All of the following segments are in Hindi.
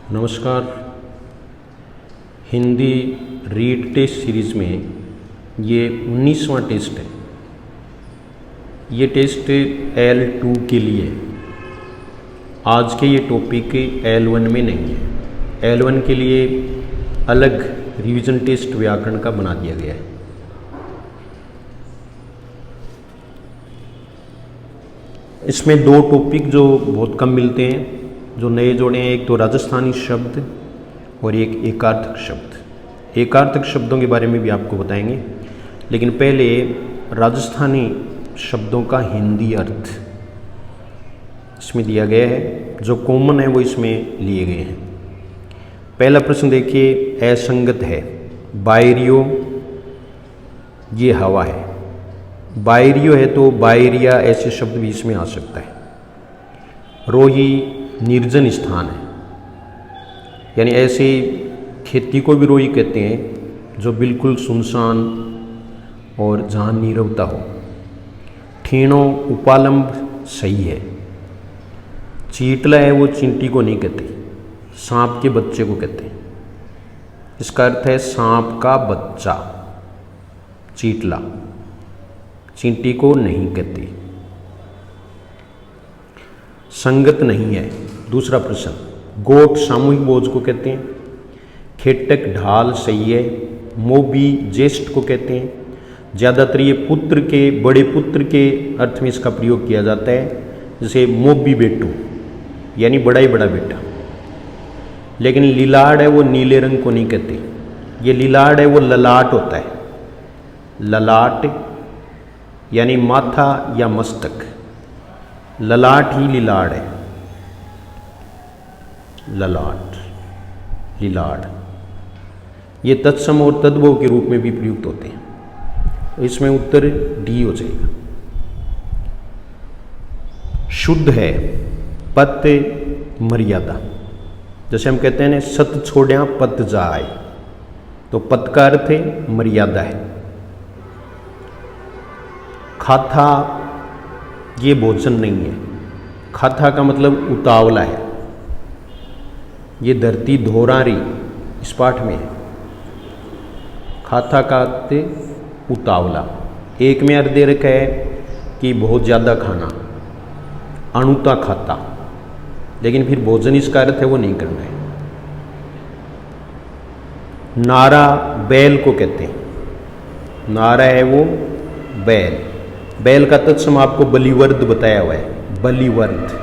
नमस्कार। हिंदी रीड टेस्ट सीरीज़ में ये 19वां टेस्ट है। ये टेस्ट L2 के लिए। आज के ये टॉपिक L1 में नहीं है। L1 के लिए अलग रिवीजन टेस्ट व्याकरण का बना दिया गया है। इसमें दो टॉपिक जो बहुत कम मिलते हैं, जो नए जोड़े हैं, एक तो राजस्थानी शब्द और एक एकार्थक शब्द। एकार्थक शब्दों के बारे में भी आपको बताएंगे, लेकिन पहले राजस्थानी शब्दों का हिंदी अर्थ इसमें दिया गया है। जो कॉमन है वो इसमें लिए गए हैं। पहला प्रश्न देखिए, असंगत है। बायरियो ये हवा है। बायरियो है तो बायरिया ऐसे शब्द भी इसमें आ सकता है। रोही निर्जन स्थान है, यानी ऐसे खेती को भी रोही कहते हैं जो बिल्कुल सुनसान और जहाँ नीरवता हो। ठीणो उपालंब सही है। चींटला है वो चींटी को नहीं कहते, सांप के बच्चे को कहते हैं। इसका अर्थ है सांप का बच्चा। चींटला, चींटी को नहीं कहते। संगत नहीं है। दूसरा प्रश्न, गोट सामूहिक बोझ को कहते हैं। खेटक ढाल सही है। मोबी ज्येष्ठ को कहते हैं। ज़्यादातर ये पुत्र के, बड़े पुत्र के अर्थ में इसका प्रयोग किया जाता है, जैसे मोबी बेटू यानी बड़ा ही बड़ा बेटा। लेकिन लीलाड़ है वो नीले रंग को नहीं कहते। ये लीलाड़ है वो ललाट होता है। ललाट यानी माथा या मस्तक। ललाट ही लीलाड़ है। ललाट, लीलाड़ ये तत्सम और तद्भव के रूप में भी प्रयुक्त होते हैं। इसमें उत्तर डी हो जाएगा। शुद्ध है। पत मर्यादा, जैसे हम कहते हैं ना, सत छोड़िया पत जाए, तो पत का अर्थ है मर्यादा है। खाथा ये भोजन नहीं है। खाथा का मतलब उतावला है। ये धरती धोरारी इस पाठ में है। खाथा का अर्थ उतावला। एक में अर्थ दे रखा है कि बहुत ज़्यादा खाना, अणुता खाता, लेकिन फिर भोजन इसका अर्थ है वो नहीं करना है। नारा बैल को कहते हैं। नारा है वो बैल। बैल का तत्सम आपको बलिवर्द बताया हुआ है। बलिवर्द।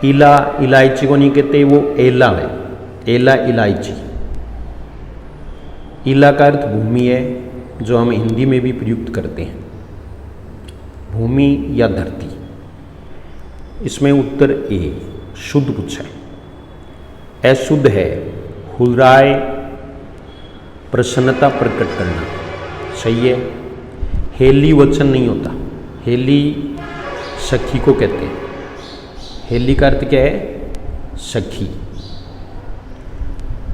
इला इलायची को नहीं कहते, वो एला है। एला इलायची। इला का अर्थ भूमि है, जो हम हिंदी में भी प्रयुक्त करते हैं। भूमि या धरती। इसमें उत्तर ए शुद्ध पूछा है। अशुद्ध है। हुर्राए प्रसन्नता प्रकट करना सही है। हेली वचन नहीं होता। हेली सखी को कहते हैं। हेली का अर्थ क्या है? सखी।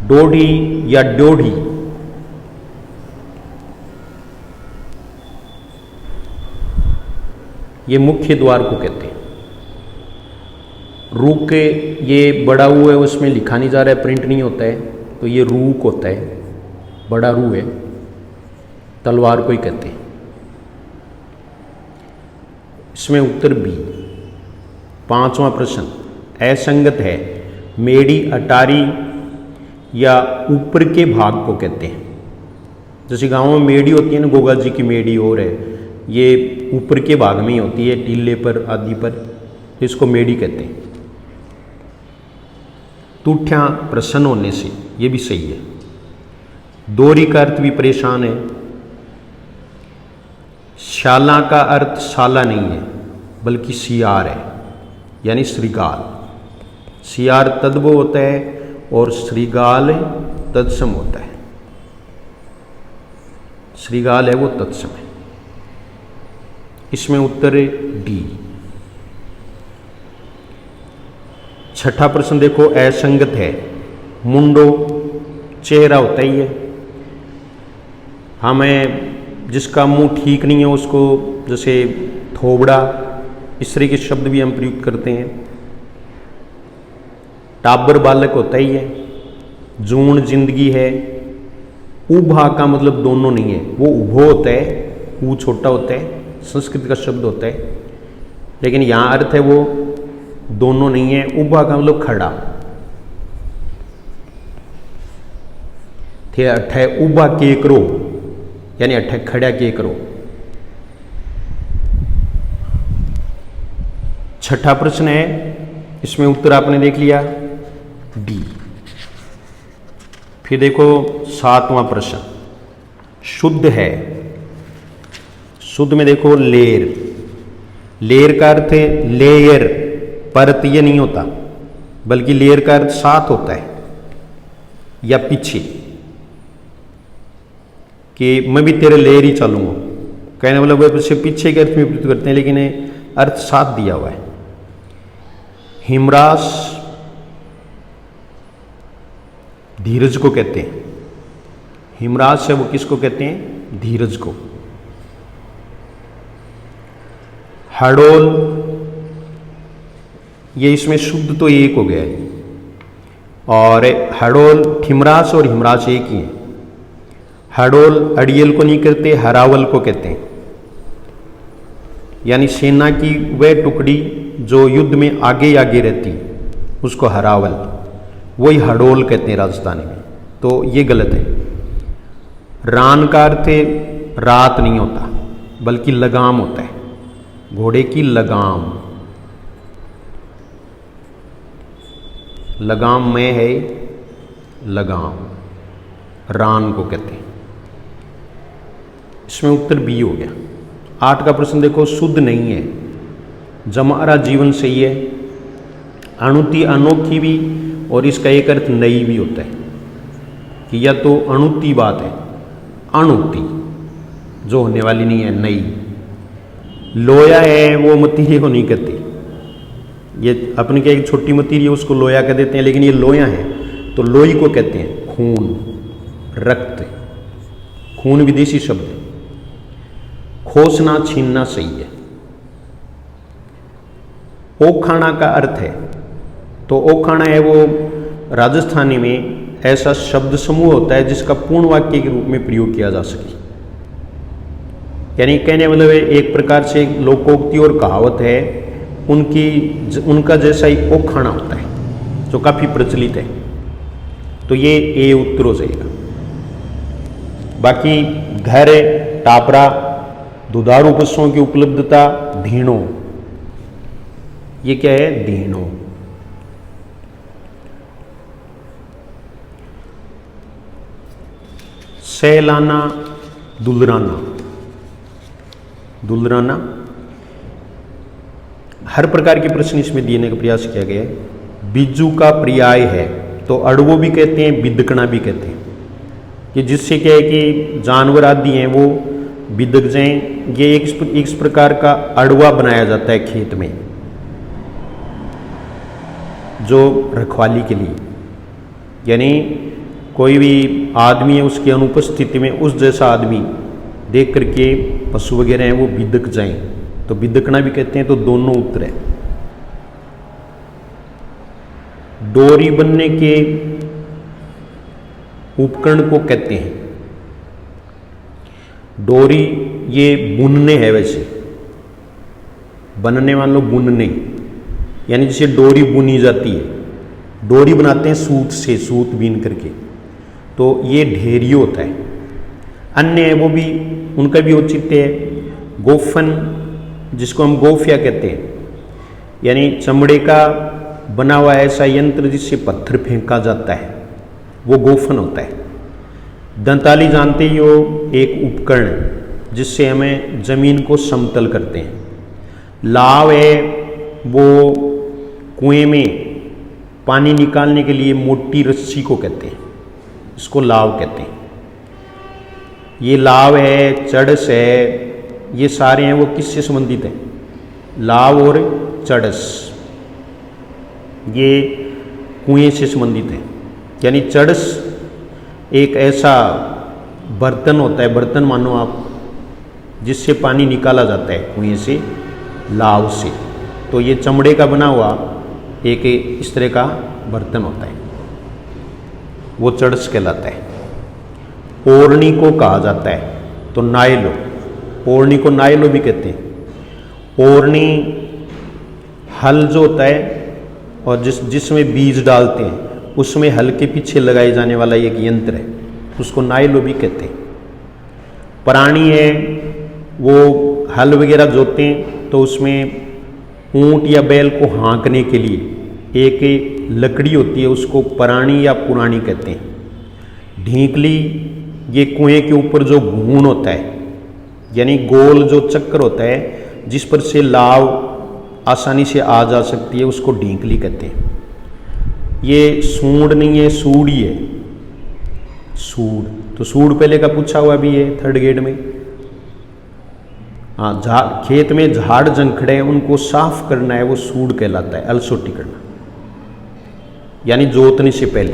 डोढ़ी या डोढ़ी ये मुख्य द्वार को कहते हैं। रूक ये बड़ा रू है, उसमें लिखा नहीं जा रहा है, प्रिंट नहीं होता है, तो ये रूक होता है। बड़ा रू है, तलवार को ही कहते हैं। इसमें उत्तर बी। पांचवां प्रश्न, असंगत है। मेड़ी अटारी या ऊपर के भाग को कहते हैं। जैसे गाँव में मेड़ी होती है ना, गोगा जी की मेड़ी और है, ये ऊपर के भाग में ही होती है, टीले पर आदि पर, तो इसको मेड़ी कहते हैं। तूठ्या प्रसन्न होने से, ये भी सही है। दोरी का अर्थ भी परेशान है। शाला का अर्थ साला नहीं है, बल्कि सियार है, यानी श्रृगाल। सियार तद्भव होता है और श्रृगाल तत्सम होता है। श्रृगाल है वो तत्सम है। इसमें उत्तर है डी। छठा प्रश्न देखो, असंगत है। मुंडो चेहरा होता ही है। हमें जिसका मुंह ठीक नहीं है उसको, जैसे थोबड़ा, इस तरह के शब्द भी हम प्रयुक्त करते हैं। टाबर बालक होता ही है, जून जिंदगी है। उभा का मतलब दोनों नहीं है, वो उभो होता है, ऊ छोटा होता है, संस्कृत का शब्द होता है, लेकिन यहाँ अर्थ है वो दोनों नहीं है। उभा का मतलब खड़ा थे, अठे उभा के करो, यानी अठे खड़ा के करो। छठा प्रश्न है, इसमें उत्तर आपने देख लिया डी। फिर देखो 7वां प्रश्न, शुद्ध है। शुद्ध में देखो लेर, लेर का अर्थ है लेयर, परत ये नहीं होता, बल्कि लेयर का अर्थ साथ होता है या पीछे, कि मैं भी तेरे लेयर ही चलूंगा, कहने वाला वो पीछे के अर्थ में प्रयुक्त करते हैं, लेकिन अर्थ साथ दिया हुआ है। हिमरास धीरज को कहते हैं, हिमरास है वो किसको कहते हैं? धीरज को। हड़ोल, ये इसमें शुद्ध तो एक हो गया है, और हड़ोल हिमरास और हिमरास एक ही है। हड़ोल अड़ियल को नहीं करते, हरावल को कहते हैं, यानी सेना की वह टुकड़ी जो युद्ध में आगे आगे रहती उसको हरावल, वही हड़ोल कहते हैं राजस्थानी में, तो ये गलत है। रान का अर्थ रात नहीं होता, बल्कि लगाम होता है, घोड़े की लगाम। लगाम में है लगाम, रान को कहते हैं। इसमें उत्तर बी हो गया। 8 का प्रश्न देखो, शुद्ध नहीं है, जमारा जीवन सही है। अणुति अनोखी भी, और इसका एक अर्थ नई भी होता है, कि या तो अणुति बात है, अणुति जो होने वाली नहीं है, नई। लोया है वो मतीरी को नहीं कहती, ये अपने क्या एक छोटी मतीरी है उसको लोया कह देते हैं, लेकिन ये लोया है तो लोई को कहते हैं। खून, रक्त, खून विदेशी शब्द है। खोसना छीनना सही है। ओखाना का अर्थ है, तो ओखाना है वो राजस्थानी में ऐसा शब्द समूह होता है जिसका पूर्ण वाक्य के रूप में प्रयोग किया जा सके, यानी कहने मतलब एक प्रकार से लोकोक्ति और कहावत है उनका जैसा ही ओखाना होता है जो काफी प्रचलित है, तो ये ए उत्तर हो जाएगा। बाकी घर, टापरा, दुधारू पशुओं की उपलब्धता, धीणो, ये क्या है? धीणो। सहलाना, दुलराना, दुलराना, हर प्रकार के प्रश्न इसमें देने का प्रयास किया गया है। बिज्जू का पर्याय है, तो अड़वो भी कहते हैं, बिदकना भी कहते हैं, कि जिससे क्या है कि जानवर आदि हैं वो बिदक जाएं। ये एक प्रकार का अड़वा बनाया जाता है खेत में, जो रखवाली के लिए, यानी कोई भी आदमी है उसकी अनुपस्थिति में उस जैसा आदमी देख करके पशु वगैरह हैं वो बिदक जाएं, तो बिदकना भी कहते हैं, तो दोनों उत्तर है। डोरी बनने के उपकरण को कहते हैं। डोरी ये बुनने है, वैसे बनने वालों बुनने, यानी जिसे डोरी बुनी जाती है। डोरी बनाते हैं सूत से, सूत बीन करके, तो ये ढेरी होता है। अन्य है वो भी, उनका भी औचित्य है। गोफन, जिसको हम गोफिया कहते हैं, यानी चमड़े का बना हुआ ऐसा यंत्र जिससे पत्थर फेंका जाता है, वो गोफन होता है। दंताली जानते ही हो, एक उपकरण जिससे हमें जमीन को समतल करते हैं। लाव है वो कुएं में पानी निकालने के लिए मोटी रस्सी को कहते हैं, इसको लाव कहते हैं। ये लाव है, चड़स है, ये सारे हैं वो किससे संबंधित हैं? लाव और चड़स ये कुएं से संबंधित है। यानी चड़स एक ऐसा बर्तन होता है, बर्तन मानो आप, जिससे पानी निकाला जाता है कुएं से, लाव से। तो ये चमड़े का बना हुआ एक इस तरह का बर्तन होता है, वो चड़स कहलाता है। ओढ़नी को कहा जाता है तो नायलो, ओढ़नी को नायलो भी कहते हैं। ओढ़नी हल जो होता है और जिसमें बीज डालते हैं उसमें हल के पीछे लगाए जाने वाला एक यंत्र है, उसको नायलो भी कहते हैं। प्राणी है वो हल वगैरह जोतते हैं तो उसमें ऊंट या बैल को हाँकने के लिए एक लकड़ी होती है, उसको पराणी या पुरानी कहते हैं। ढींकली ये कुएं के ऊपर जो घून होता है, यानी गोल जो चक्कर होता है जिस पर से लाव आसानी से आ जा सकती है, उसको ढींकली कहते हैं। ये सूंड नहीं है, सूड़ी है, सूड़। तो सूड़ पहले का पूछा हुआ भी है थर्ड ग्रेड में। हाँ, खेत में झाड़ जंखड़े हैं उनको साफ करना है, वो सूड़ कहलाता है, अलसोटी करना, यानी जोतने से पहले।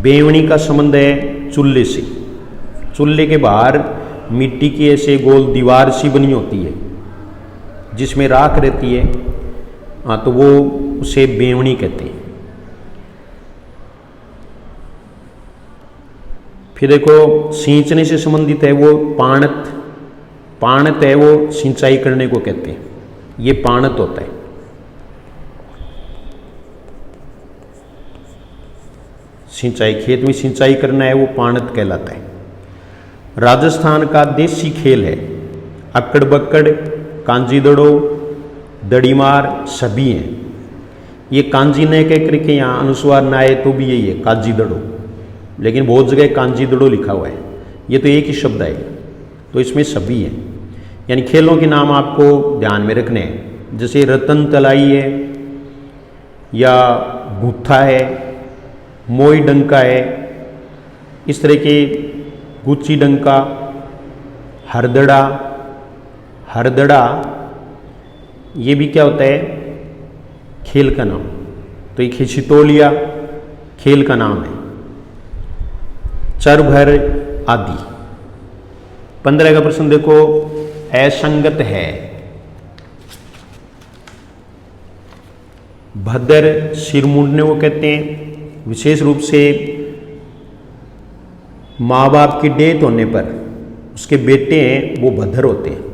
बेवणी का संबंध है चूल्हे से। चूल्हे के बाहर मिट्टी की ऐसे गोल दीवार सी बनी होती है जिसमें राख रहती है, हाँ, तो वो उसे बेवणी कहते हैं। फिर देखो सींचने से संबंधित है वो पाणत। पाणत है वो सिंचाई करने को कहते हैं, ये पाणत होता है। सिंचाई, खेत में सिंचाई करना है वो पाणत कहलाता है। राजस्थान का देसी खेल है अक्कड़ बक्कड़, कांजी दड़ो, दड़ीमार, सभी हैं। ये कांजी ने कह करके यहाँ अनुस्वार ना आए तो भी यही है कांजी दड़ो, लेकिन बहुत जगह कांजी दड़ो लिखा हुआ है, ये तो एक ही शब्द है, तो इसमें सभी हैं। यानी खेलों के नाम आपको ध्यान में रखने हैं, जैसे रतन तलाई है या गुत्था है, मोई डंका है, इस तरह के गुच्ची डंका, हरदड़ा। हरदड़ा ये भी क्या होता है, खेल का नाम। तो ये खिचितोलिया खेल का नाम है। चरभर आदि। 15 का प्रश्न देखो, असंगत है। भद्र सिर मूंढने को कहते हैं। विशेष रूप से माँ बाप की डेथ होने पर उसके बेटे हैं वो भद्र होते हैं,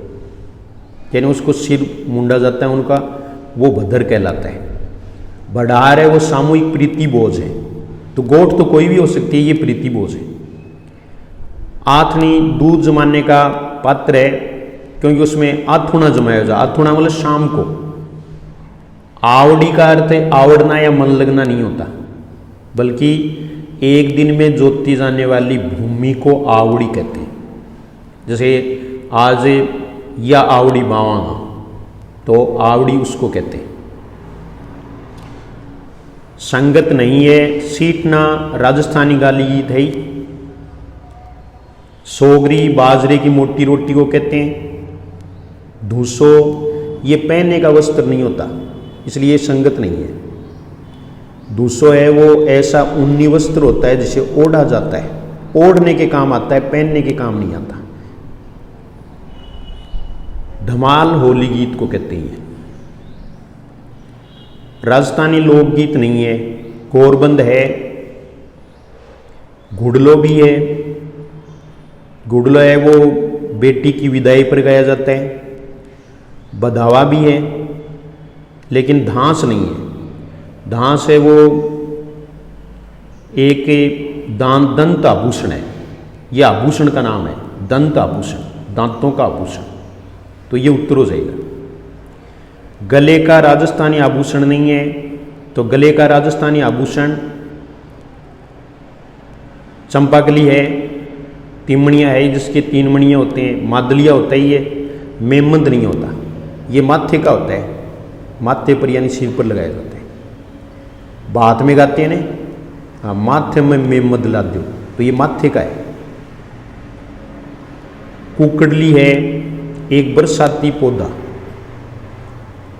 यानी उसको सिर मूंढा जाता है उनका, वो भद्र कहलाता है। भड़ार है वो सामूहिक प्रीति बोझ है, तो गोठ तो कोई भी हो सकती है, ये प्रीति बोझ है। आथनी दूध जमाने का पात्र है क्योंकि उसमें आथुना जमाया जाए। आथुना मतलब शाम को। आवड़ी का अर्थ है आवड़ना या मन लगना नहीं होता, बल्कि एक दिन में जोती जाने वाली भूमि को आवड़ी कहते हैं। जैसे आज या आवड़ी बावांगा, तो आवड़ी उसको कहते हैं। संगत नहीं है। सीटना राजस्थानी गाली गीत है। सोगरी बाजरे की मोटी रोटी को कहते हैं। धूसो ये पहनने का वस्त्र नहीं होता, इसलिए संगत नहीं है। धूसो है वो ऐसा ऊनी वस्त्र होता है जिसे ओढ़ा जाता है, ओढ़ने के काम आता है, पहनने के काम नहीं आता। धमाल होली गीत को कहते हैं। राजस्थानी लोकगीत नहीं है। गोरबंद है। घुड़लो भी है। घुड़लो है वो बेटी की विदाई पर गाया जाता है। बधावा भी है, लेकिन धांस नहीं है। धांस है वो एक दंत आभूषण है, यह आभूषण का नाम है, दंत आभूषण, दांतों का आभूषण, तो ये उत्तर हो जाएगा। गले का राजस्थानी आभूषण नहीं है, तो गले का राजस्थानी आभूषण चंपाकली है, तिमणिया है जिसके 3 मणियाँ होते हैं, मादलिया होता है, ये मेमंद नहीं होता, ये माथे का होता है, माथे पर यानी सिर पर लगाया जाता है। बात में गाते हैं ना, हाँ, माथे में मेमंद ला दो, तो ये माथे का है। कुकड़ली है एक बरसाती पौधा।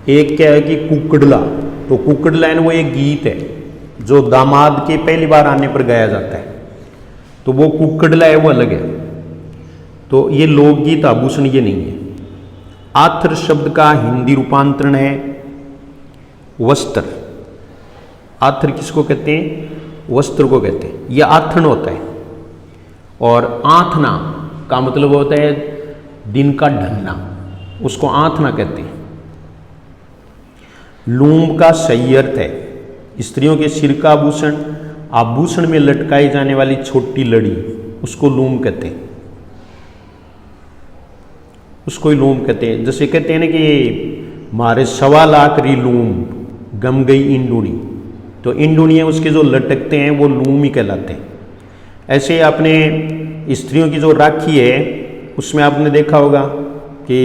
एक क्या है कि कुकड़ला, तो कुकड़ला है वो एक गीत है जो दामाद के पहली बार आने पर गाया जाता है, तो वो कुकड़ला है वो अलग है। तो ये लोकगीत आभूषण ये नहीं है। आथर शब्द का हिंदी रूपांतरण है वस्त्र। आथर किसको कहते हैं? वस्त्र को कहते हैं। यह आथन होता है। और आथना का मतलब होता है दिन का ढलना, उसको आथना कहते हैं। लूम का सही अर्थ है स्त्रियों के सिर का आभूषण, आभूषण में लटकाई जाने वाली छोटी लड़ी, उसको लूम कहते हैं, उसको ही लूम कहते हैं। जैसे कहते हैं ना कि मारे 1.25 लाख री लूम गम गई इंडूनी, तो इंडूनी है उसके जो लटकते हैं वो लूम ही कहलाते हैं। ऐसे अपने स्त्रियों की जो राखी है उसमें आपने देखा होगा कि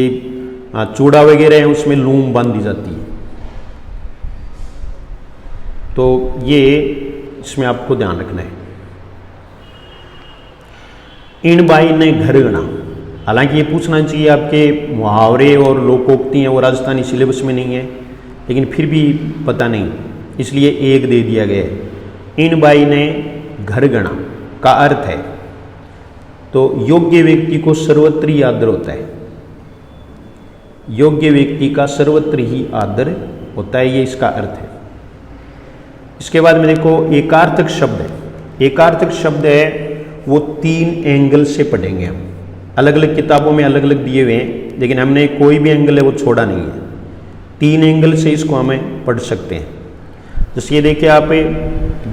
चूड़ा वगैरह है उसमें लूम बांधी जाती है। तो ये इसमें आपको ध्यान रखना है। इन बाई ने घर गणा, हालांकि ये पूछना चाहिए आपके मुहावरे और लोकोक्ति हैं वो राजस्थानी सिलेबस में नहीं है, लेकिन फिर भी पता नहीं इसलिए एक दे दिया गया है। इन बाई ने घर गणा का अर्थ है तो योग्य व्यक्ति को सर्वत्र ही आदर होता है, योग्य व्यक्ति का सर्वत्र ही आदर होता है, ये इसका अर्थ है। इसके बाद में देखो एकार्थक शब्द है। एकार्थक शब्द है वो 3 एंगल से पढ़ेंगे हम, अलग अलग किताबों में अलग अलग दिए हुए हैं, लेकिन हमने कोई भी एंगल है वो छोड़ा नहीं है। 3 एंगल से इसको हमें पढ़ सकते हैं। जैसे ये देखिए आप,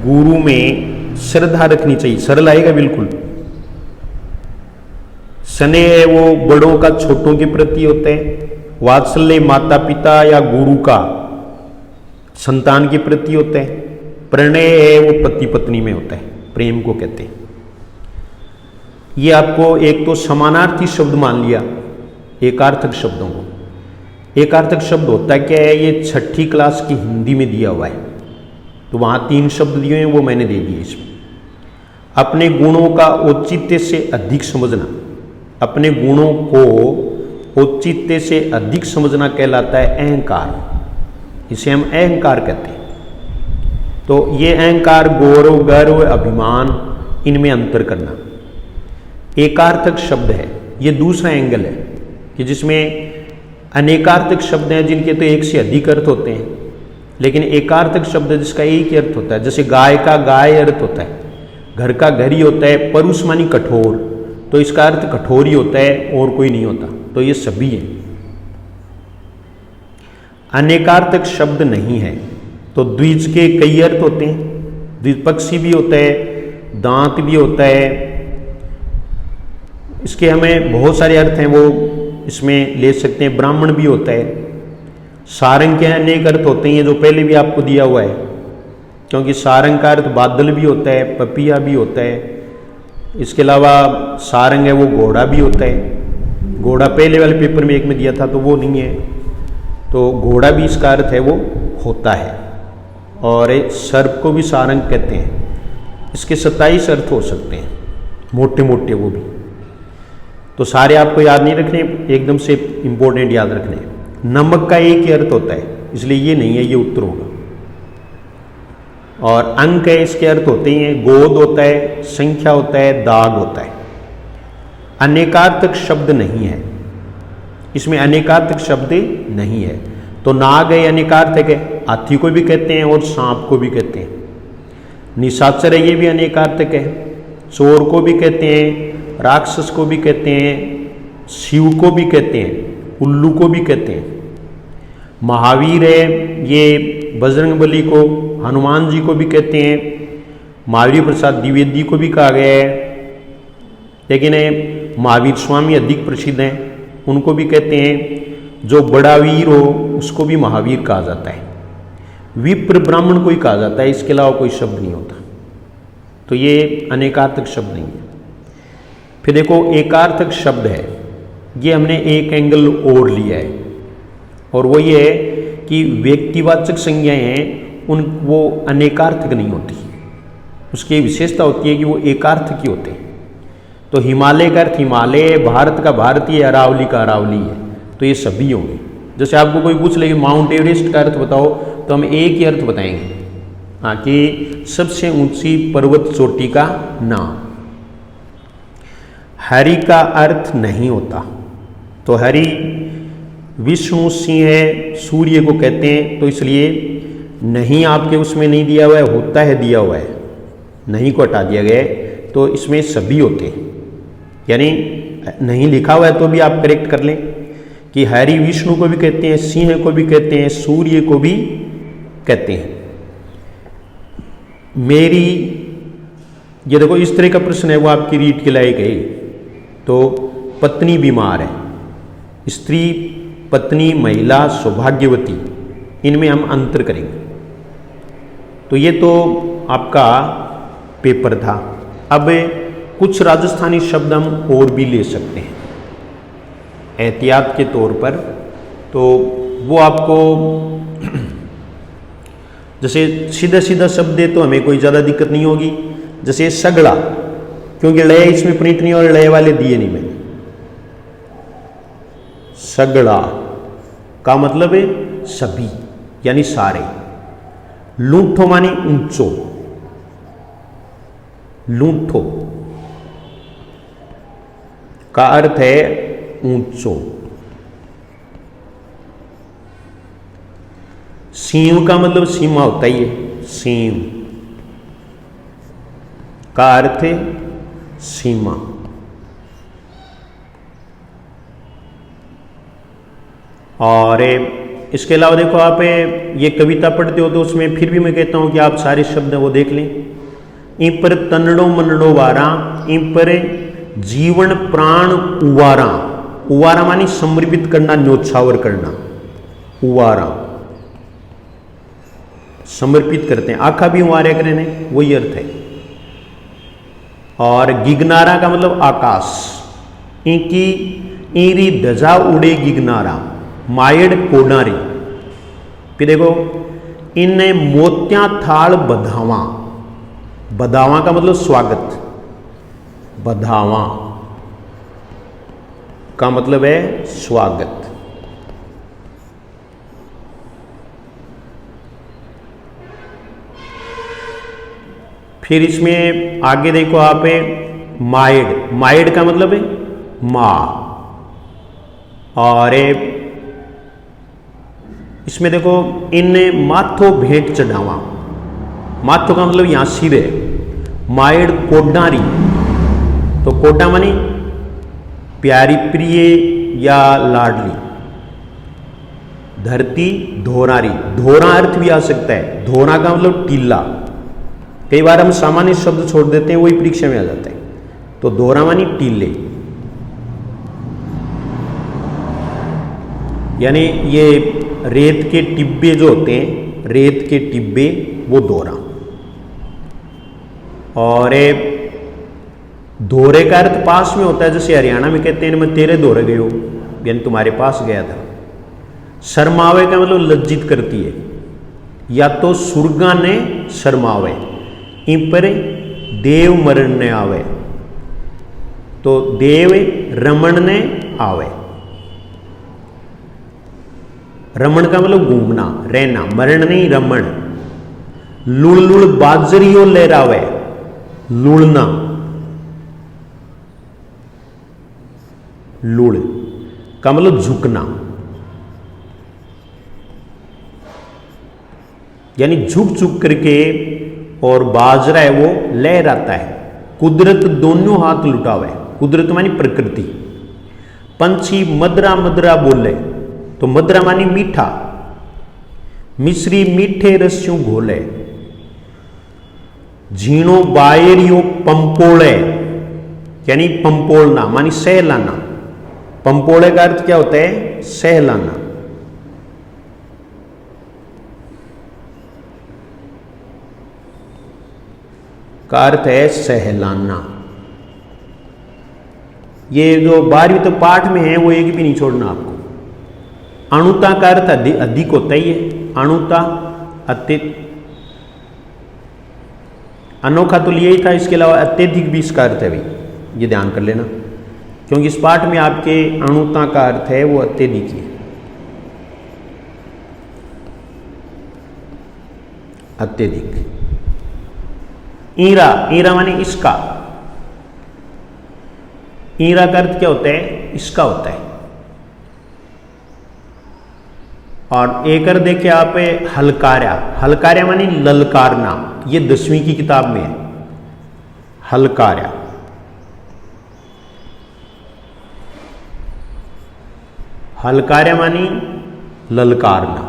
गुरु में श्रद्धा रखनी चाहिए, सरल आएगा बिल्कुल। स्नेह है वो बड़ों का छोटों के प्रति होता है। वात्सल्य माता पिता या गुरु का संतान के प्रति होता है। प्रणय है वो पति पत्नी में होता है, प्रेम को कहते हैं। ये आपको एक तो समानार्थी शब्द मान लिया एकार्थक शब्दों को। एकार्थक शब्द होता क्या है, ये 6ठी क्लास की हिंदी में दिया हुआ है, तो वहां 3 शब्द दिए हैं वो मैंने दे दिए इसमें। अपने गुणों का औचित्य से अधिक समझना, अपने गुणों को औचित्य से अधिक समझना कहलाता है अहंकार, इसे हम अहंकार कहते हैं। तो ये अहंकार, गौरव, गर्व, अभिमान, इनमें अंतर करना एकार्थक शब्द है। ये दूसरा एंगल है कि जिसमें अनेकार्थक शब्द हैं जिनके तो एक से अधिक अर्थ होते हैं, लेकिन एकार्थक शब्द जिसका एक ही अर्थ होता है। जैसे गाय का गाय अर्थ होता है, घर का घर ही होता है, परुष मानी कठोर, तो इसका अर्थ कठोर ही होता है और कोई नहीं होता, तो ये सभी है। अनेकार्थक शब्द नहीं है तो द्विज के कई अर्थ होते हैं, द्विपक्षी भी होता है, दांत भी होता है, इसके हमें बहुत सारे अर्थ हैं वो इसमें ले सकते हैं। ब्राह्मण भी होता है, सारंग के अनेक अर्थ होते हैं जो पहले भी आपको दिया हुआ है, क्योंकि सारंग का अर्थ बादल भी होता है, पपिया भी होता है। इसके अलावा सारंग है वो घोड़ा भी होता है, घोड़ा पहले वाले पेपर में एक में दिया था तो वो नहीं है, तो घोड़ा भी इसका अर्थ है वो होता है। और सर्प को भी सारंग कहते हैं, इसके 27 अर्थ हो सकते हैं, मोटे मोटे वो भी। तो सारे आपको याद नहीं रखने, एकदम से इंपॉर्टेंट याद रखने। नमक का एक ही अर्थ होता है, इसलिए ये नहीं है, ये उत्तर होगा। और अंक है, इसके अर्थ होते हैं गोद होता है, संख्या होता है, दाग होता है। अनेकार्थक शब्द नहीं है, इसमें अनेकार्थक शब्द नहीं है। तो नाग है अनेकार्थक है, हाथी को भी कहते हैं और सांप को भी कहते हैं। निशाचर है ये भी अनेकार्थक है, चोर को भी कहते हैं, राक्षस को भी कहते हैं, शिव को भी कहते हैं, उल्लू को भी कहते हैं। महावीर है ये बजरंगबली को, हनुमान जी को भी कहते हैं, महावीर प्रसाद द्विवेदी को भी कहा गया है, लेकिन महावीर स्वामी अधिक प्रसिद्ध हैं, उनको भी कहते हैं। जो बड़ा वीर हो उसको भी महावीर कहा जाता है। विप्र ब्राह्मण को ही कहा जाता है, इसके अलावा कोई शब्द नहीं होता। तो ये अनेकार्थक शब्द नहीं है। फिर देखो एकार्थक शब्द है, ये हमने एक एंगल और लिया है, और वो ये है कि व्यक्तिवाचक संज्ञाएं हैं उन वो अनेकार्थक नहीं होती, उसकी विशेषता होती है कि वो एकार्थक ही होते हैं। तो हिमालय का अर्थ हिमालय, भारत का भारतीय, अरावली का अरावली है, तो ये सभी होंगे। जैसे आपको कोई पूछ ले कि माउंट एवरेस्ट का अर्थ बताओ, तो हम एक ही अर्थ बताएंगे, हाँ, कि सबसे ऊंची पर्वत चोटी का नाम। हरि का अर्थ नहीं होता, तो हरि विष्णु सिंह है, सूर्य को कहते हैं, तो इसलिए नहीं आपके उसमें नहीं दिया हुआ है, होता है दिया हुआ है, नहीं को हटा दिया गया है, तो इसमें सभी होते हैं। यानी नहीं लिखा हुआ है तो भी आप करेक्ट कर लें कि हरि विष्णु को भी कहते हैं, सिंह को भी कहते हैं, सूर्य को भी कहते हैं। मेरी, ये देखो इस तरह का प्रश्न है, वो आपकी रीट के लायक है। तो पत्नी बीमार है, स्त्री, पत्नी, महिला, सौभाग्यवती, इनमें हम अंतर करेंगे। तो ये तो आपका पेपर था। अब कुछ राजस्थानी शब्द हम और भी ले सकते हैं एहतियात के तौर पर, तो वो आपको जैसे सीधा सीधा शब्द है तो हमें कोई ज़्यादा दिक्कत नहीं होगी। जैसे सगड़ा, क्योंकि लय इसमें प्रिंट नहीं और लय वाले दिए नहीं मैंने। सगड़ा का मतलब है सभी, यानी सारे। लूठो मानी ऊंचो, लूठो का अर्थ है ऊंचो। सीम का मतलब सीमा होता ही है, सीम का अर्थ है सीमा। और इसके अलावा देखो आप ये कविता पढ़ते हो तो उसमें फिर भी मैं कहता हूं कि आप सारे शब्द वो देख लें। इन पर तनड़ो मनड़ो वारा, इन पर जीवन प्राण उवारा। उवारा मानी समर्पित करना, न्योछावर करना। उवारा समर्पित करते हैं, आखा भी उवारे करने, वही अर्थ है। और गिगनारा का मतलब आकाश। इनकी ईरी ध्वजा उड़े गिगनारा, मायड़ कोडारी। फिर देखो इन्हें मोत्या थाल बधावा। बधावा का मतलब स्वागत, बधावा का मतलब है स्वागत। फिर इसमें आगे देखो आप मायड़। मायड़ का मतलब है मां। और इसमें देखो इनने माथो भेंट चढ़ावा। माथो का मतलब यहां सिर है। मायड़ कोडारी, तो कोडा मानी प्यारी, प्रिय या लाडली। धरती धोरारी, धोरा अर्थ भी आ सकता है। धोरा का मतलब टीला। कई बार हम सामान्य शब्द छोड़ देते हैं, वही परीक्षा में आ जाता है। तो धोरा मानी टीले, यानी ये रेत के टिब्बे जो होते हैं, रेत के टिब्बे, वो धोरा। और धोरे का अर्थ पास में होता है, जैसे हरियाणा में कहते हैं मैं तेरे धोरे गयो, यानी तुम्हारे पास गया था। शर्मावे का मतलब लज्जित करती है, या तो सुरगा ने शर्मावे। इन पर देव मरण ने आवे, तो देव रमण ने आवे। रमण का मतलब घूमना, रहना, मरण नहीं रमण। लुड़ लुड़ बाजरियो लहरावे, लुड़ना। लुड़ का मतलब झुकना, यानी झुक झुक करके, और बाजरा है वो लहराता है। कुदरत दोनों हाथ लुटावे, कुदरत मानी प्रकृति। पंछी मदरा मदरा बोले, तो मदरा मानी मीठा। मिश्री मीठे रस्यों घोले। झीणो बायरियो पंपोले, यानी पंपोलना मानी सहलाना। पंपोले का अर्थ क्या होता है? सहलाना। का अर्थ है सहलाना। ये जो 12वीं तो पाठ में है वो एक भी नहीं छोड़ना आपको। अणुता का अर्थ अधिक होता ही है। अणुता अत्यधिक, अनोखा तो लिया ही था, इसके अलावा अत्यधिक भी इसका अर्थ है भाई, ये ध्यान कर लेना, क्योंकि इस पाठ में आपके अणुता का अर्थ है वो अत्यधिक है। अत्यधिक। ईरा, ईरा माने इसका। ईरा का अर्थ क्या होता है? इसका होता है। और एकर देखे आप हलकार्या, हलकार्या मानी ललकारना, ये 10वीं की किताब में है, हलकार्या। हलकार्या मानी ललकारना।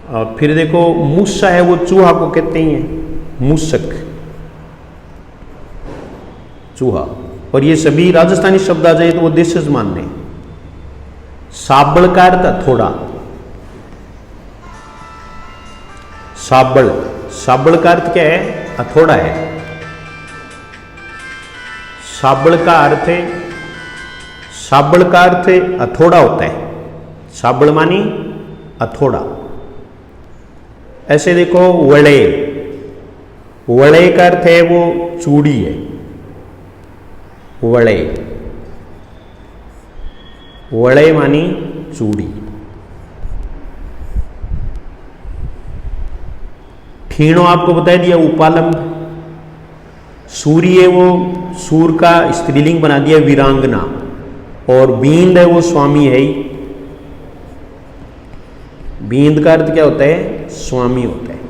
और फिर देखो मूसा है, वो चूहा को कहते हैं मूसक, चूहा। और ये सभी राजस्थानी शब्द आ जाए तो वो देशज मानने। साबड़ का अर्थ हथौड़ा, साबड़, साबड़ का अर्थ क्या है? हथौड़ा है। साबड़ का अर्थ है, साबड़ का अर्थ हथौड़ा होता है, साबड़ मानी हथौड़ा। ऐसे देखो वड़े, वड़े का अर्थ है वो चूड़ी है, वड़े, वड़े मानी चूड़ी। ठीणो आपको बता दिया उपालम। सूरी है वो सूर का स्त्रीलिंग बना दिया वीरांगना, और बींद है वो स्वामी है ही। बींद का अर्थ क्या होता है? स्वामी होता है।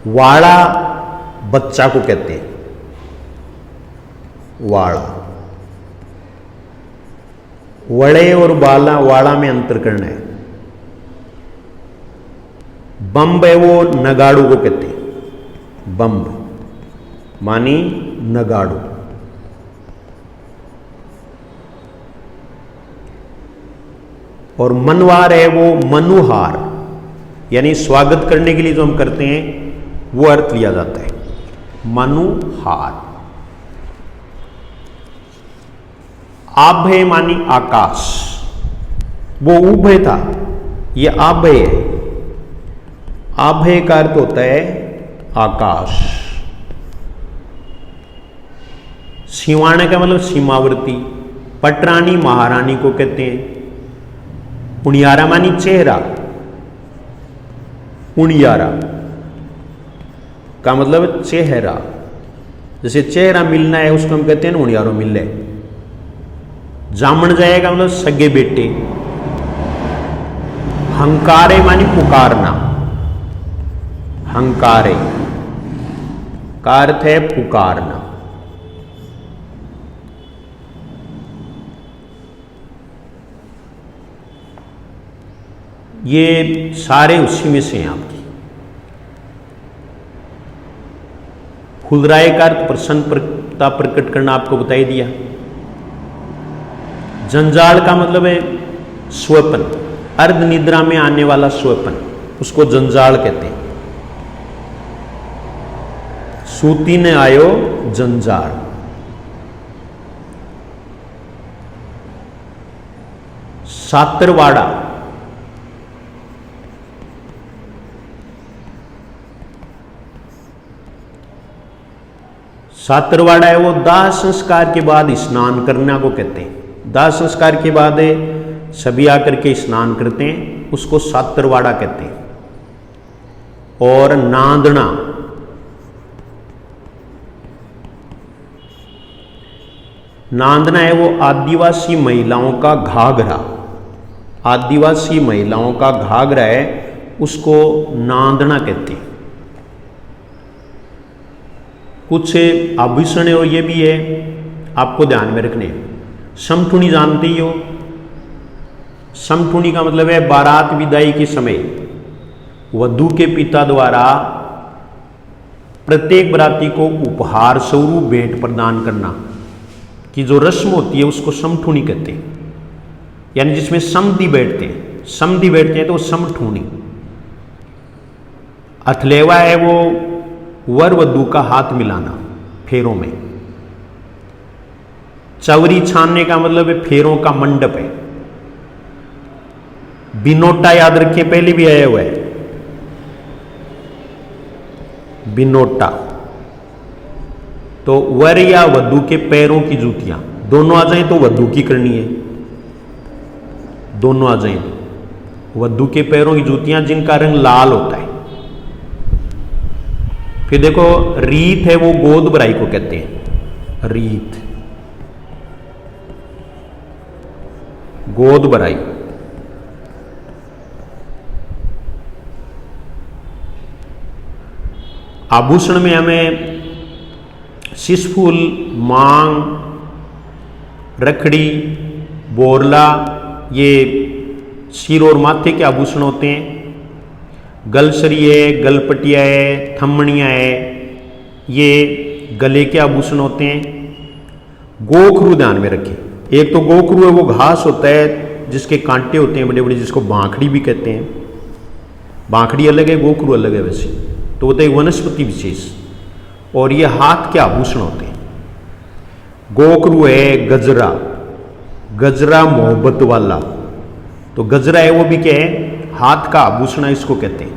वाड़ा बच्चा को कहते हैं, वाड़ा। वड़े और बाला, वाड़ा में अंतर करना है। बम्ब है वो नगाड़ू को कहते हैं, बम्ब मानी नगाड़ू। और मनवार है वो मनुहार, यानी स्वागत करने के लिए जो हम करते हैं वो अर्थ लिया जाता है, मनुहार। आभय मानी आकाश, वो उभय था, ये आभय है। आभय का अर्थ होता है आकाश। सीवाण का मतलब सीमावर्ती। पटरानी महारानी को कहते हैं। उनियारा मानी चेहरा, उनियारा का मतलब चेहरा। जैसे चेहरा मिलना है उसको हम कहते हैं ना उनियारो मिले। जामन जाएगा मतलब सगे बेटे। हंकारे मानी पुकारना, हंकारे का अर्थ है पुकारना। ये सारे उसी में से हैं आपकी। खुलराय का अर्थ प्रसन्नता प्रकट करना आपको बता ही दिया। जंजाल का मतलब है स्वप्न, अर्ध निद्रा में आने वाला स्वप्न, उसको जंजाल कहते हैं। सूती ने आयो जंजाल। सातरवाड़ा, सातरवाड़ा है वो दाह संस्कार के बाद स्नान करना को कहते हैं। दाह संस्कार के बाद सभी आकर के स्नान करते हैं, उसको सातरवाड़ा कहते हैं। और नांदना, नांदना है वो आदिवासी महिलाओं का घाघरा। आदिवासी महिलाओं का घाघरा है, उसको नांदना कहते हैं। कुछ आभूषण और ये भी है आपको ध्यान में रखने। समठुनी जानते ही हो। समठुनी का मतलब है बारात विदाई के समय वधू के पिता द्वारा प्रत्येक बराती को उपहार स्वरूप भेंट प्रदान करना की जो रस्म होती है उसको समठुनी कहते हैं। यानी जिसमें समधी बैठते हैं, समधी बैठते हैं तो समठुनी। अथलेवा है वो वर वधू का हाथ मिलाना फेरों में। चवरी छानने का मतलब है फेरों का मंडप है। बिनोटा याद रखिए, पहले भी आया हुआ है बिनोटा। तो वर या वधू के पैरों की जूतियां दोनों आ जाए तो वधू की करनी है, दोनों आ जाए। वधू के पैरों की जूतियां जिनका रंग लाल होता है। फिर देखो रीत है, वो गोद भराई को कहते हैं। रीत, गोद भराई। आभूषण में हमें शिशफूल, मांग, रखड़ी, बोरला, ये सिर और माथे के आभूषण होते हैं। गलसरी है, गलपटिया है, थमणियाँ है, ये गले के आभूषण होते हैं। गोखरू ध्यान में रखें। एक तो गोखरू है, वो घास होता है जिसके कांटे होते हैं बड़े बड़े, जिसको बांखड़ी भी कहते हैं। बांखड़ी अलग है, गोखरू अलग है वैसे, तो होता है वनस्पति विशेष। और ये हाथ के आभूषण होते हैं। गोखरू है, गजरा, गजरा मोहब्बत वाला, तो गजरा है वो भी क्या है, हाथ का आभूषण है, इसको कहते हैं।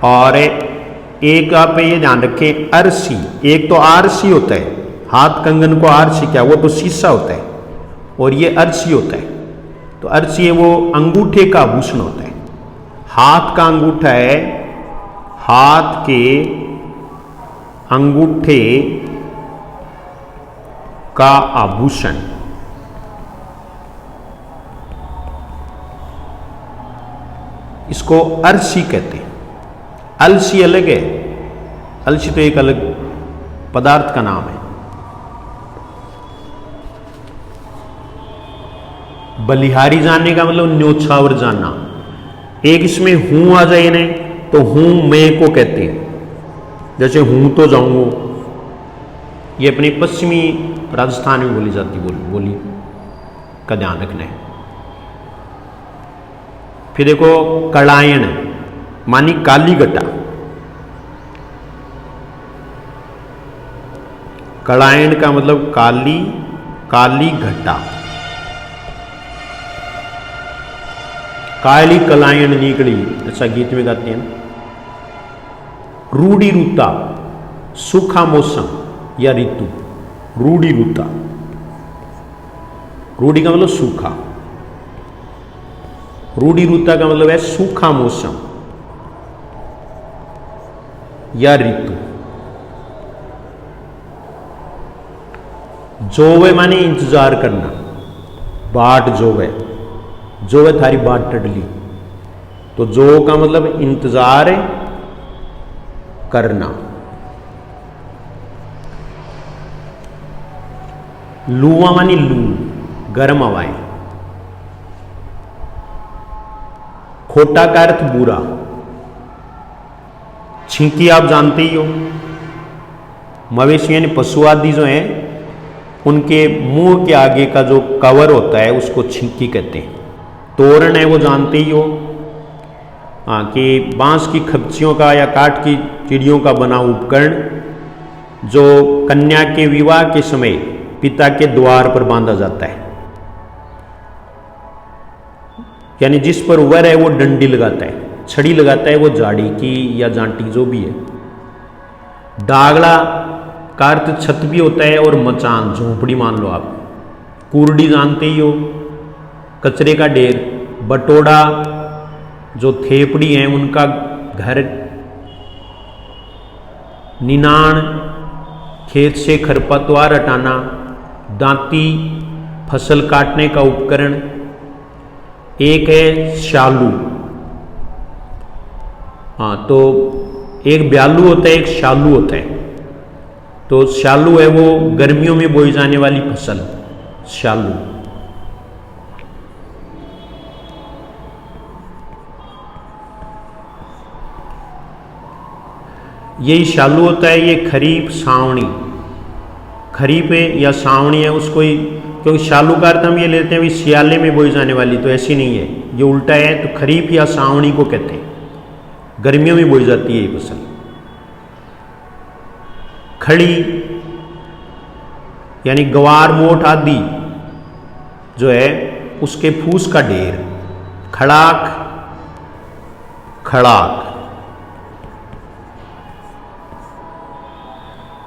और एक आप ये ध्यान रखें, अरसी, एक तो आरसी होता है, हाथ कंगन को आरसी क्या, वो तो शीशा होता है, और ये अरसी होता है। तो अरसी है वो अंगूठे का आभूषण होता है। हाथ का अंगूठा है, हाथ के अंगूठे का आभूषण। इसको अरसी कहते हैं। अलसी अलग है, अलसी तो एक अलग पदार्थ का नाम है। बलिहारी जानने का मतलब न्योछावर जानना। एक इसमें हूं आ जाए ना, तो हूं मैं को कहते हैं। जैसे हूं तो जाऊंगो, ये अपने पश्चिमी राजस्थान में बोली जाती बोली का ध्यान रखना है। फिर देखो कड़ायण, मानी काली गटा। कड़ायण का मतलब काली, काली घटा। काली कलायण निकली, ऐसा गीत में गाते हैं। रूढ़ी रुता, सूखा मौसम या ऋतु। रूढ़ी रुता, रूढ़ी का मतलब सूखा, रूढ़ी रुता का मतलब है सूखा मौसम या ऋतु। जोवे माने इंतजार करना, बाट जोवे, जोवे थारी बाट टडली। तो जो का मतलब इंतजार करना। लूआ मानी लू, गर्म हवाएं। खोटा का अर्थ बुरा। छींकी आप जानते ही हो, मवेशी यानी पशु आदि जो हैं उनके मुंह के आगे का जो कवर होता है उसको छींकी कहते हैं। तोरण है वो जानते ही हो, हाँ, कि बांस की खपचियों का या काठ की चिड़ियों का बना उपकरण जो कन्या के विवाह के समय पिता के द्वार पर बांधा जाता है। यानी जिस पर वर है वो डंडी लगाता है, छड़ी लगाता है, वो जाड़ी की या जांटी जो भी है। डागड़ा का अर्थ छत भी होता है और मचान, झोंपड़ी मान लो आप। कुरडी जानते ही हो, कचरे का ढेर। बटोड़ा जो थेपड़ी हैं उनका घर। निनाण खेत से खरपतवार हटाना। दांती फसल काटने का उपकरण। एक है शालू, हाँ, तो एक ब्यालू होता है, एक शालू होता है। तो शालू है वो गर्मियों में बोई जाने वाली फसल, शालू। यही शालू होता है। ये खरीफ सावणी, खरीफ है या सावणी है उसको ही, क्योंकि शालू का अर्थ हम ये लेते हैं भी सियाले में बोई जाने वाली, तो ऐसी नहीं है, ये उल्टा है। तो खरीफ या सावणी को कहते हैं, गर्मियों में बोई जाती है ये फसल। खड़ी यानी गवार, मोठ आदि जो है उसके फूस का ढेर। खड़ाक, खड़ाक,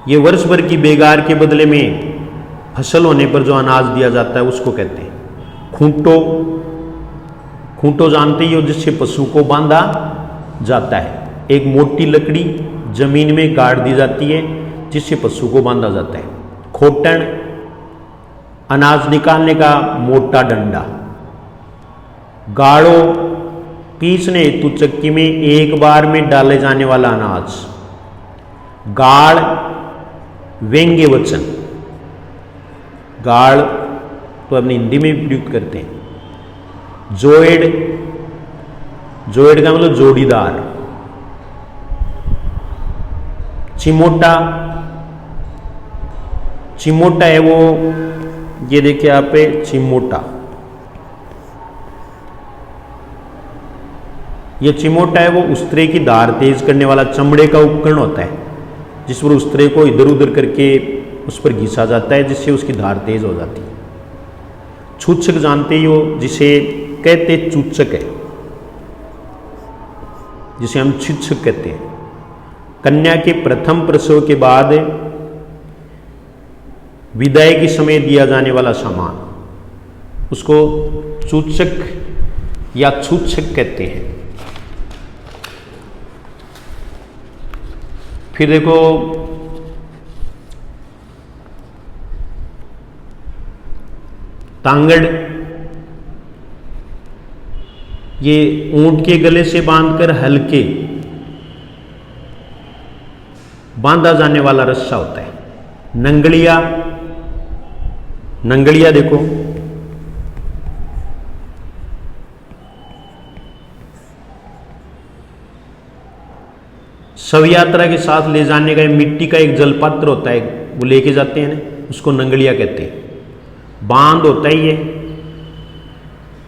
ये वर्ष भर की बेगार के बदले में फसल होने पर जो अनाज दिया जाता है उसको कहते हैं। खूंटो खूंटो जानते ही हो, जिससे पशु को बांधा जाता है। एक मोटी लकड़ी जमीन में गाड़ दी जाती है जिससे पशु को बांधा जाता है। खोटन, अनाज निकालने का मोटा डंडा। गाड़ो, पीसने हेतु चक्की में एक बार में डाले जाने वाला अनाज। गाड़, व्यंग्य वचन। गाड़ तो अपने हिंदी में भी प्रयुक्त करते हैं। जोड़, जोड़ का मतलब जोड़ीदार। चिमोटा, चिमोटा है वो, ये देखिए आप पे चिमोटा, ये चिमोटा है वो उस्तरे की धार तेज करने वाला चमड़े का उपकरण होता है, जिस पर उस्तरे को इधर उधर करके उस पर घिसा जाता है जिससे उसकी धार तेज हो जाती है। छूछक जानते ही हो, जिसे कहते चूचक है, जिसे हम छूछक कहते हैं। कन्या के प्रथम प्रसव के बाद विदाई के समय दिया जाने वाला सामान, उसको चूचक या छूछक कहते हैं। फिर देखो तांगड़, ये ऊंट के गले से बांधकर हल्के बांधा जाने वाला रस्सा होता है। नंगड़िया, नंगड़िया देखो शव यात्रा के साथ ले जाने का मिट्टी का एक जलपात्र होता है, वो लेके जाते हैं ना, उसको नंगड़िया कहते हैं। बांध होता है ये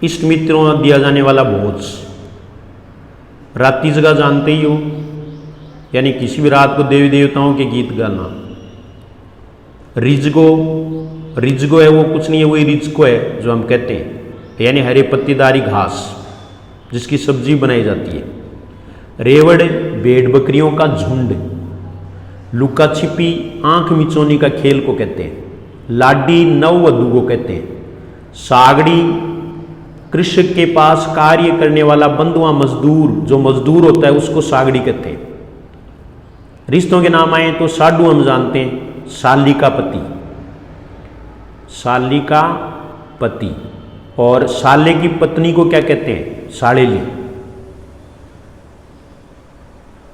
इष्ट मित्रों दिया जाने वाला भोज। रात्रि जगह जानते ही हो, यानी किसी भी रात को देवी देवताओं के गीत गाना। रिजगो, रिजगो है वो कुछ नहीं है, वही रिजको है जो हम कहते हैं, यानी हरे पत्तीदारी घास जिसकी सब्जी बनाई जाती है। रेवड़, भेड़ बकरियों का झुंड। लुका छिपी, आंख मिचौनी का खेल को कहते हैं। लाडी, नववधू को कहते हैं। सागड़ी, कृषक के पास कार्य करने वाला बंधुआ मजदूर, जो मजदूर होता है उसको सागड़ी कहते हैं। रिश्तों के नाम आए तो साडू हम जानते हैं, साली का पति, साली का पति। और साले की पत्नी को क्या कहते हैं? साड़ेली।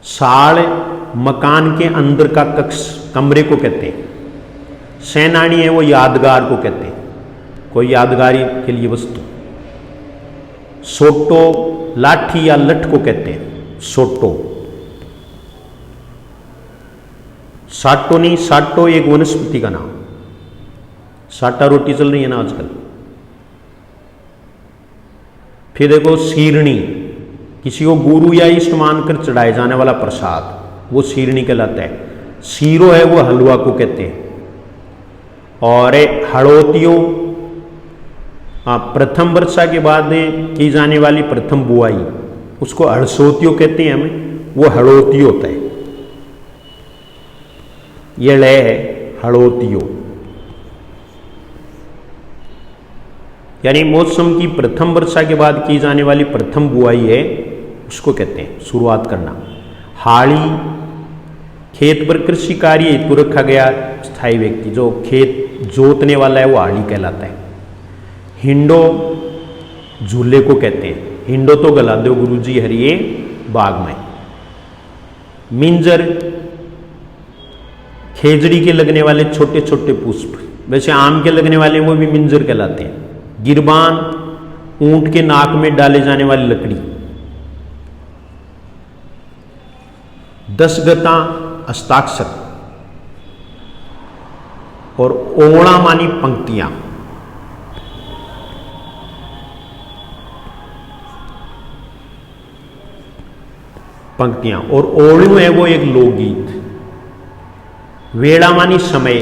साड़, मकान के अंदर का कक्ष, कमरे को कहते हैं। सैनानी है वो यादगार को कहते हैं, कोई यादगारी के लिए वस्तु। सोटो, लाठी या लठ को कहते हैं, सोटो। साटो नहीं, साटो एक वनस्पति का नाम। साटा रोटी चल रही है ना आजकल। फिर देखो शीरणी, किसी को गुरु या इष्ट मानकर चढ़ाए जाने वाला प्रसाद, वो शीरणी कहलाता है। शीरो है वो हलवा को कहते हैं। और हड़ोतियों, प्रथम वर्षा के बाद की जाने वाली प्रथम बुआई, उसको हड़सोतियों कहते हैं हमें, वो हड़ोतियो होता है। ये लय है हड़ोतियो, यानी मौसम की प्रथम वर्षा के बाद की जाने वाली प्रथम बुआई है, उसको कहते हैं शुरुआत करना। हाड़ी, खेत पर कृषि कार्य हेतु रखा गया स्थायी व्यक्ति, जो खेत जोतने वाला है वो हाड़ी कहलाता है। हिंडो, झूले को कहते हैं। हिंडो तो गला दो गुरुजी हरिये बाग में। मिंजर, खेजड़ी के लगने वाले छोटे छोटे पुष्प, वैसे आम के लगने वाले वो भी मिंजर कहलाते हैं। गिरबान, ऊंट के नाक में डाले जाने वाली लकड़ी। दसगता, हस्ताक्षर। और ओणा मानी पंक्तियां। पंक्तियां। और ओणु है वो एक लोकगीत। वेड़ा मानी समय।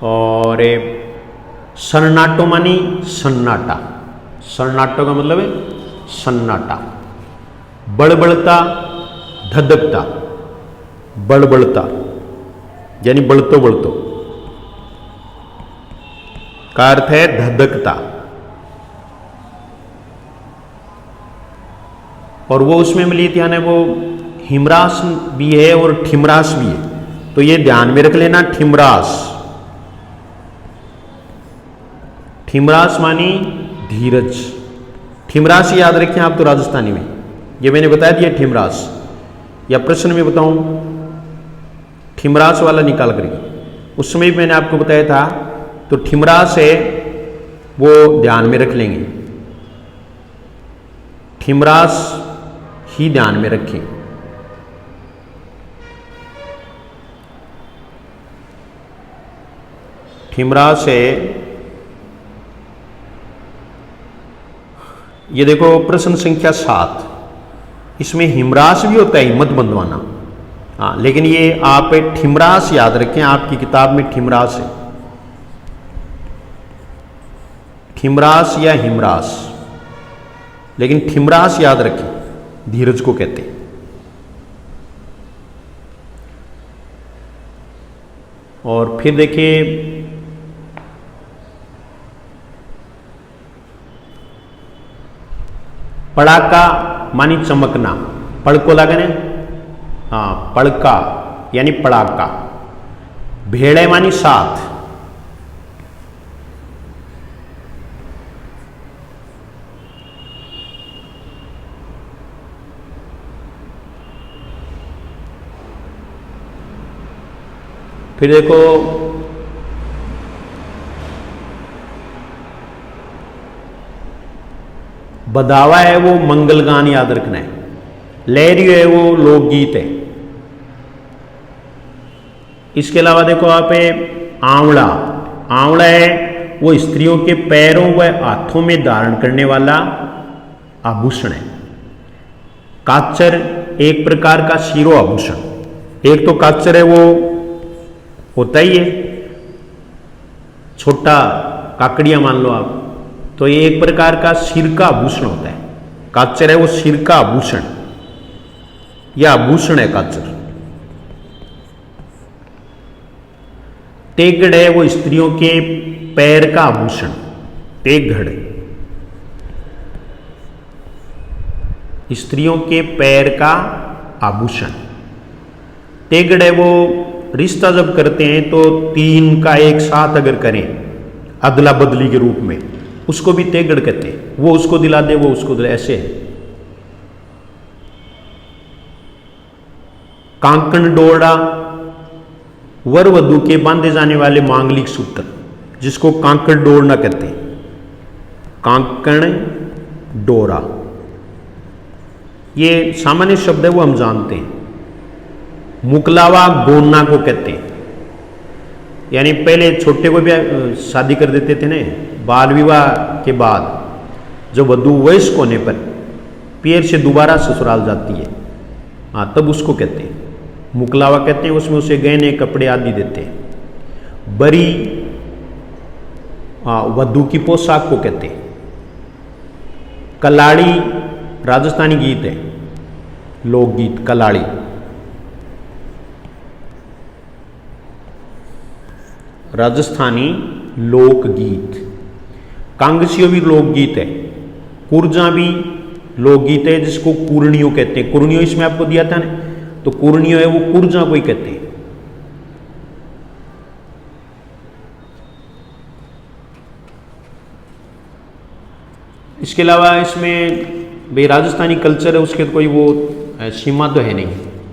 और सन्नाटो मानी सन्नाटा। सन्नाटो का मतलब है सन्नाटा। बड़बड़ता, धधकता। बड़बड़ता यानी बढ़तो बढ़तो। का अर्थ है धधकता, और वो उसमें मिली थी यानी वो हिमरास भी है और ठिमरास भी है, तो ये ध्यान में रख लेना। ठिमरास, ठिमरास मानी धीरज। ठिमरास याद रखें आप तो राजस्थानी में, ये मैंने बता दिया ठिमरास, या प्रश्न में बताऊं ठिमरास वाला निकाल करके, उस समय भी मैंने आपको बताया था। तो ठिमरास है वो ध्यान में रख लेंगे, ठिमरास ही ध्यान में रखें। ठिमरास है, ये देखो प्रश्न संख्या 7, इसमें हिमरास भी होता है, हिम्मत बंधवाना। हाँ, लेकिन ये आप ठिमरास याद रखें, आपकी किताब में ठिमरास है, ठिमरास या हिमरास, लेकिन ठिमरास याद रखें, धीरज को कहते हैं। और फिर देखिए पड़ाका मानी चमकना, पड़को लगने, हाँ पड़का यानी पड़ाका। भेड़े मानी साथ, फिर देखो बदावा है वो मंगल गान याद रखना है, लहरियो है वो लोकगीत है। इसके अलावा देखो आप आंवला, आंवला है वो स्त्रियों के पैरों व हाथों में धारण करने वाला आभूषण है। काचर एक प्रकार का शिरो आभूषण, एक तो काचर है वो होता ही है छोटा, काकड़िया मान लो आप, तो ये एक प्रकार का सिर का आभूषण होता है। काचर है वो सिर का आभूषण, यह आभूषण है काचर। तेगड़ है वो स्त्रियों के पैर का आभूषण, तेगड़ स्त्रियों के पैर का आभूषण। तेगड़ है वो रिश्ता जब करते हैं तो 3 का एक साथ अगर करें अदला बदली के रूप में, उसको भी तेगड़ कहते हैं। वो उसको दिला दे, वो उसको दिला, ऐसे है। कांकण डोरा वर वधु के बांधे जाने वाले मांगलिक सूत्र, जिसको कांकण डोरना कहते हैं। कांकण डोरा ये सामान्य शब्द है, वो हम जानते हैं। मुकलावा गोन्ना को कहते हैं, यानी पहले छोटे को भी शादी कर देते थे ना, बाल विवाह के बाद जब वधु वयस्क होने पर फिर से दोबारा ससुराल जाती है, हाँ तब उसको कहते हैं मुकलावा कहते हैं। उसमें उसे गहने कपड़े आदि देते हैं। बरी वधु की पोशाक को कहते हैं। कलाड़ी राजस्थानी गीत है, लोकगीत कलाड़ी। राजस्थानी लोकगीत। कांगसियो भी लोकगीत है। कुर्जा भी लोकगीत है, जिसको कुर्णियों कहते हैं। कुर्णियों इसमें आपको दिया था ना, तो कुर्णियों है वो कुर्जा को ही कहते हैं। इसके अलावा इसमें भाई राजस्थानी कल्चर है, उसके कोई वो सीमा तो है नहीं,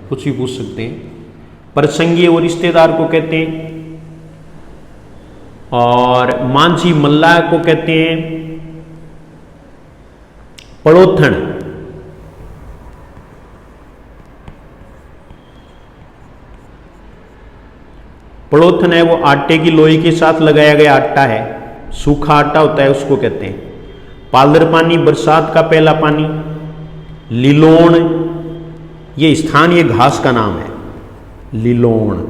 कुछ भी पूछ सकते हैं। प्रसंगी और रिश्तेदार को कहते हैं। और मांझी मल्लाह को कहते हैं पड़ोथण। पड़ोथन है वो आटे की लोई के साथ लगाया गया आटा है, सूखा आटा होता है, उसको कहते हैं। पालर पानी बरसात का पहला पानी। लिलोण ये स्थानीय घास का नाम है, लिलोण।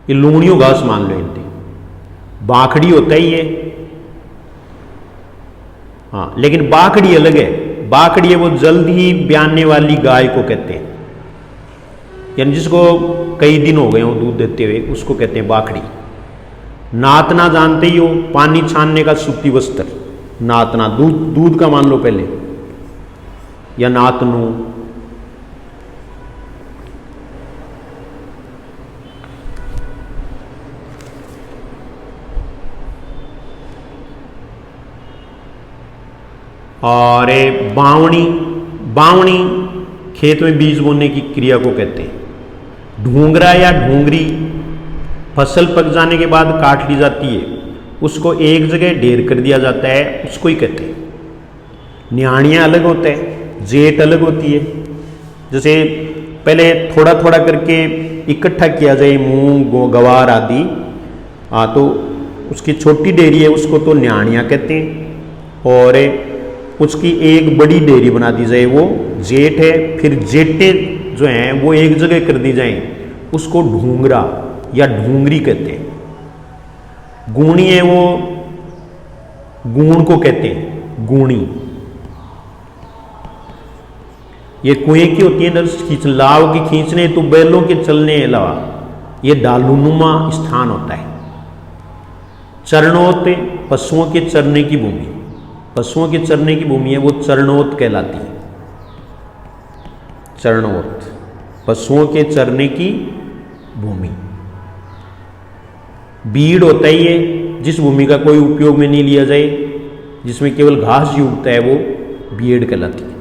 ये लूणियों घास मान लो इनकी। बाखड़ी होता ही है, हाँ लेकिन बाखड़ी अलग है। बाखड़ी है वो जल्दी ब्याने वाली गाय को कहते हैं, यानी जिसको कई दिन हो गए हो दूध देते हुए, उसको कहते हैं बाखड़ी। नातना जानते ही हो, पानी छानने का सूती वस्त्र। नातना दूध का मान लो पहले, या नातनु। और बावणी, बावणी खेत में बीज बोने की क्रिया को कहते हैं। ढूंगरा या ढूंगरी फसल पक जाने के बाद काट ली जाती है, उसको एक जगह ढेर कर दिया जाता है, उसको ही कहते हैं। न्याणियाँ अलग होता है, जेठ अलग होती है। जैसे पहले थोड़ा थोड़ा करके इकट्ठा किया जाए मूंग गवार आदि, तो उसकी छोटी डेयरी है उसको तो न्याणियाँ कहते हैं। और उसकी एक बड़ी डेयरी बना दी जाए वो जेठ है। फिर जेठे जो हैं वो एक जगह कर दी जाए, उसको ढूंगरा या ढूंगरी कहते हैं। गूणी है वो गूण को कहते हैं, गूणी। ये कुएं की होती है, खींच लाव की खींचने तो बैलों के चलने के अलावा ये डालूनुमा स्थान होता है। चरणोत पशुओं के चरने की भूमि, पशुओं के चरने की भूमि है वो चरणोत कहलाती है। चरणोत पशुओं के चरने की भूमि। बीड़ होता ही है जिस भूमि का कोई उपयोग में नहीं लिया जाए, जिसमें केवल घास ही उगता है, वो बीड़ कहलाती है।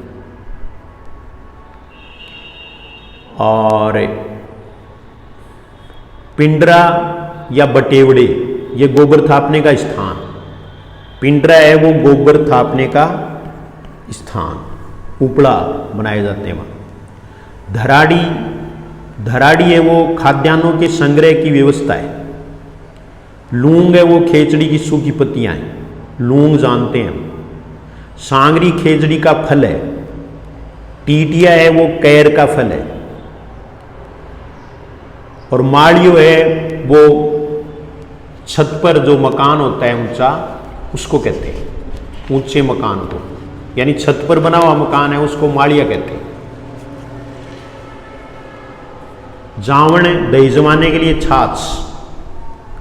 और पिंडरा या बटेवड़े, ये गोबर थापने का स्थान। पिंडरा है वो गोबर थापने का स्थान, उपड़ा बनाए जाते हैं वहाँ। धराड़ी, धराड़ी है वो खाद्यान्नों के संग्रह की व्यवस्था है। लूंग है वो खेजड़ी की सूखी पत्तियां हैं, लूंग जानते हैं हम। सांगरी खेजड़ी का फल है। टीटिया है वो कैर का फल है। और माड़ियो है वो छत पर जो मकान होता है ऊंचा, उसको कहते हैं, ऊंचे मकान को, यानी छत पर बना हुआ मकान है उसको माड़िया कहते हैं। जावण दही जमाने के लिए छाछ,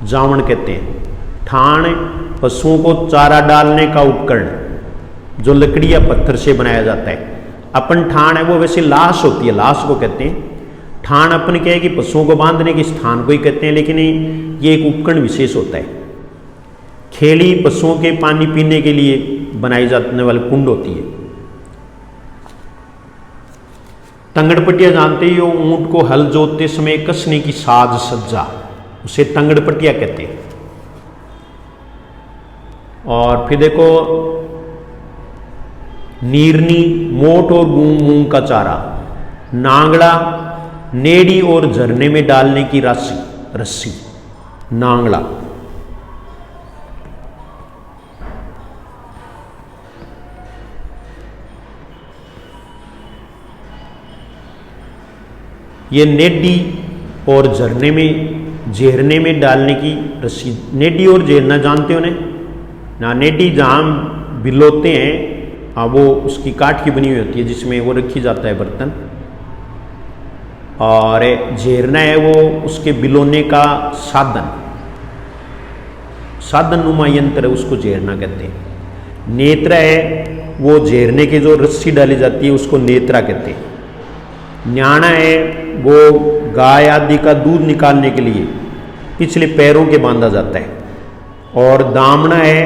जावण कहते हैं। ठाण पशुओं को चारा डालने का उपकरण जो लकड़ी या पत्थर से बनाया जाता है। अपन ठाण है वो वैसे लाश होती है, लाश को कहते हैं। ठाण अपन क्या है कि पशुओं को बांधने के स्थान को ही कहते हैं, लेकिन ये एक उपकरण विशेष होता है। खेड़ी पशुओं के पानी पीने के लिए बनाई जाने वाली कुंड होती है। तंगड़पटिया जानते ही हो, ऊंट को हल जोतते समय कसने की साज सज्जा, उसे तंगड़पटिया कहते हैं। और फिर देखो नीरनी मोट और मूंग का चारा। नांगड़ा नेड़ी और झरने में डालने की रस्सी, नांगड़ा। ये नेडी और झरने में झेरने में डालने की रस्सी। नेडी और झेरना जानते हो ना? नेडी जहाँ बिलोते हैं, हाँ, वो उसकी काठ की बनी हुई होती है जिसमें वो रखी जाता है बर्तन। और झेरना है वो उसके बिलोने का साधन, साधन नुमा यंत्र है, उसको झेरना कहते हैं। नेत्रा है वो झेरने की जो रस्सी डाली जाती है उसको नेत्रा कहते हैं। न्याणा है वो गाय आदि का दूध निकालने के लिए पिछले पैरों के बांधा जाता है। और दामना है,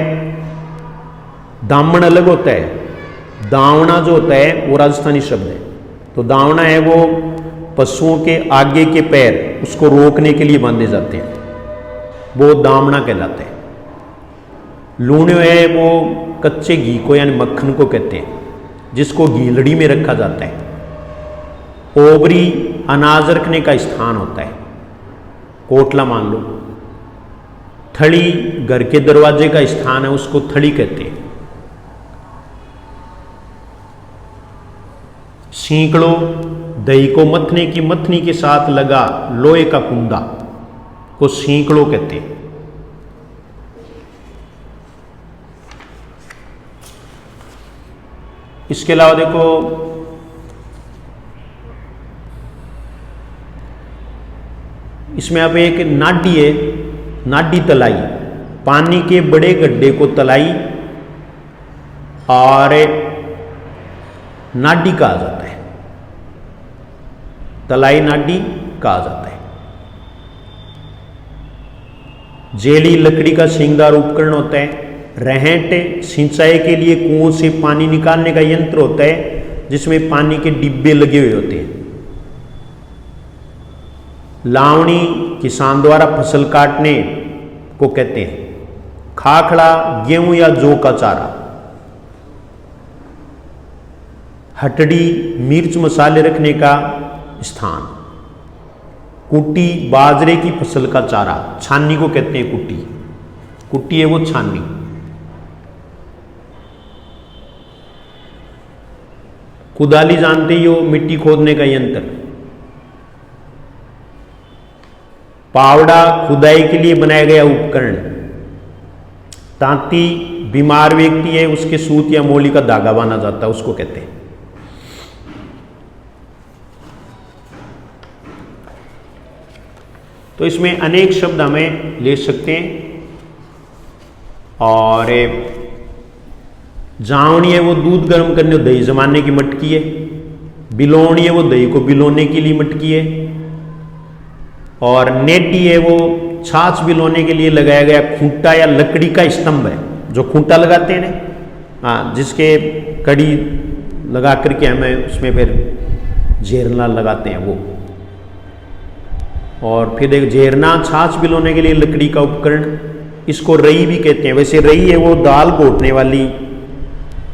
दामन अलग होता है, दावना जो होता है वो राजस्थानी शब्द है। तो दावना है वो पशुओं के आगे के पैर उसको रोकने के लिए बांधे जाते हैं, वो दामना कहलाता है। लूणियो है वो कच्चे घी को यानी मक्खन को कहते हैं, जिसको गीलड़ी में रखा जाता है। ओबरी अनाज रखने का स्थान होता है, कोटला मान लो। थड़ी घर के दरवाजे का स्थान है, उसको थड़ी कहते हैं। सींकड़ो दही को मथने की मथनी के साथ लगा लोहे का कुंदा को सींकड़ो कहते हैं। इसके अलावा देखो इसमें अब एक नाडी है, नाडी तलाई, पानी के बड़े गड्ढे को तलाई और नाडी कहा जाता है। तलाई नाडी कहा जाता है। जेली लकड़ी का सींगदार उपकरण होता है। रहट सिंचाई के लिए कुओं से पानी निकालने का यंत्र होता है जिसमें पानी के डिब्बे लगे हुए होते हैं। लावणी किसान द्वारा फसल काटने को कहते हैं। खाखड़ा गेहूं या जौ का चारा। हटड़ी मिर्च मसाले रखने का स्थान। कुट्टी बाजरे की फसल का चारा। छाननी को कहते हैं कुट्टी। कुट्टी है वो छाननी। कुदाली जानते ही हो, मिट्टी खोदने का यंत्र। पावड़ा खुदाई के लिए बनाया गया उपकरण। तांती बीमार व्यक्ति है उसके सूत या मोली का धागा बांधा जाता है, उसको कहते हैं। तो इसमें अनेक शब्द हमें ले सकते हैं। और जावनी है वो दूध गर्म करने और दही जमाने की मटकी है। बिलोनी है वो दही को बिलोने के लिए मटकी है। और नेटी है वो छाछ बिलोने के लिए लगाया गया खूंटा या लकड़ी का स्तंभ है, जो खूंटा लगाते हैं ना, हाँ, जिसके कड़ी लगा करके हमें उसमें फिर झेरना लगाते हैं वो। और फिर एक झेरना छाछ बिलोने के लिए लकड़ी का उपकरण, इसको रई भी कहते हैं। वैसे रई है वो दाल घोटने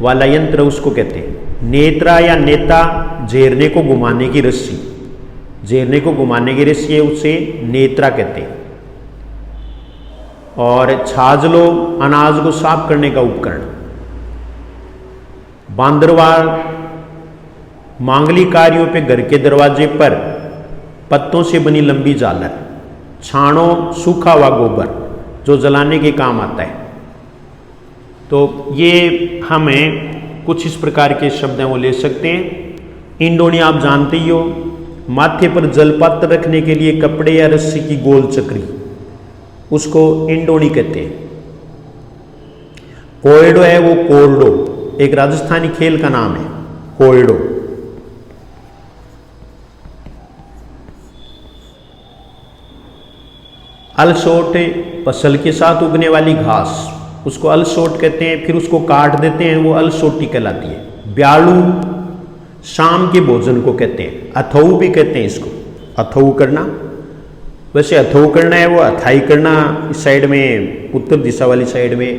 वाला यंत्र, उसको कहते हैं। नेत्रा या नेता झेरने को घुमाने की रस्सी। झेरने को घुमाने की रस्सी है, उसे नेत्रा कहते हैं। और छाजलो अनाज को साफ करने का उपकरण। बांदरवाल मांगलिक कार्यों पे घर के दरवाजे पर पत्तों से बनी लंबी झालर। छाणो सूखा हुआ गोबर जो जलाने के काम आता है। तो ये हमें कुछ इस प्रकार के शब्द हैं वो ले सकते हैं। इंडोनी आप जानते ही हो, माथे पर जलपात्र रखने के लिए कपड़े या रस्सी की गोल चक्री, उसको इंडोनी कहते हैं। कोयडो है वो कोरडो, एक राजस्थानी खेल का नाम है कोयडो। अलसोट फसल के साथ उगने वाली घास, उसको अलसोट कहते हैं। फिर उसको काट देते हैं, वो अलसोटी कहलाती है। ब्यालू शाम के भोजन को कहते हैं। अथऊ भी कहते हैं इसको, अथऊ करना। वैसे अथऊ करना है वो अथाई करना, इस साइड में उत्तर दिशा वाली साइड में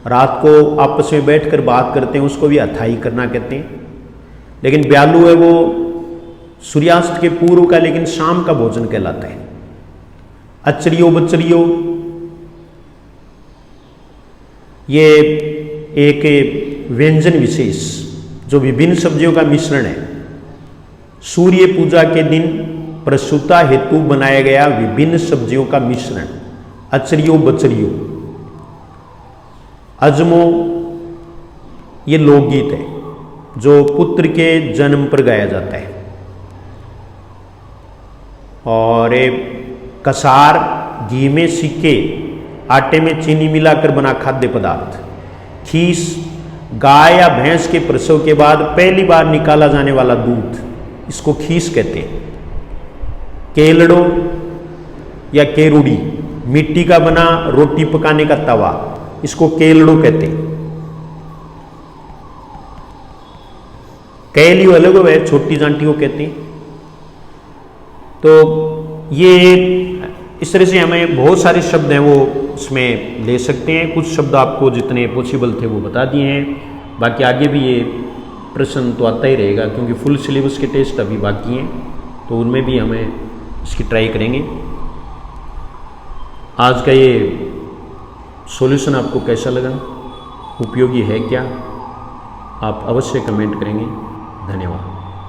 रात को आपस में बैठकर बात करते हैं, उसको भी अथाई करना कहते हैं। लेकिन ब्यालू है वो सूर्यास्त के पूर्व का लेकिन शाम का भोजन कहलाता है। अचरियो बचरियो ये एक व्यंजन विशेष जो विभिन्न सब्जियों का मिश्रण है। सूर्य पूजा के दिन प्रसूता हेतु बनाया गया विभिन्न सब्जियों का मिश्रण, अचरियो बचरियो। अजमो ये लोकगीत है जो पुत्र के जन्म पर गाया जाता है। और कसार घी में सिक्के, आटे में चीनी मिलाकर बना खाद्य पदार्थ। खीस गाय या भैंस के प्रसव के बाद पहली बार निकाला जाने वाला दूध, इसको खीस कहते हैं। केलड़ो या केरुड़ी मिट्टी का बना रोटी पकाने का तवा, इसको केलड़ो कहते हैं। कैलियो अलग है, छोटी जांटी को कहते हैं। तो ये इस तरह से हमें बहुत सारे शब्द हैं वो उसमें ले सकते हैं। कुछ शब्द आपको जितने पॉसिबल थे वो बता दिए हैं। बाकी आगे भी ये प्रश्न तो आता ही रहेगा क्योंकि फुल सिलेबस के टेस्ट अभी बाकी हैं, तो उनमें भी हमें इसकी ट्राई करेंगे। आज का ये सॉल्यूशन आपको कैसा लगा, उपयोगी है क्या, आप अवश्य कमेंट करेंगे। धन्यवाद।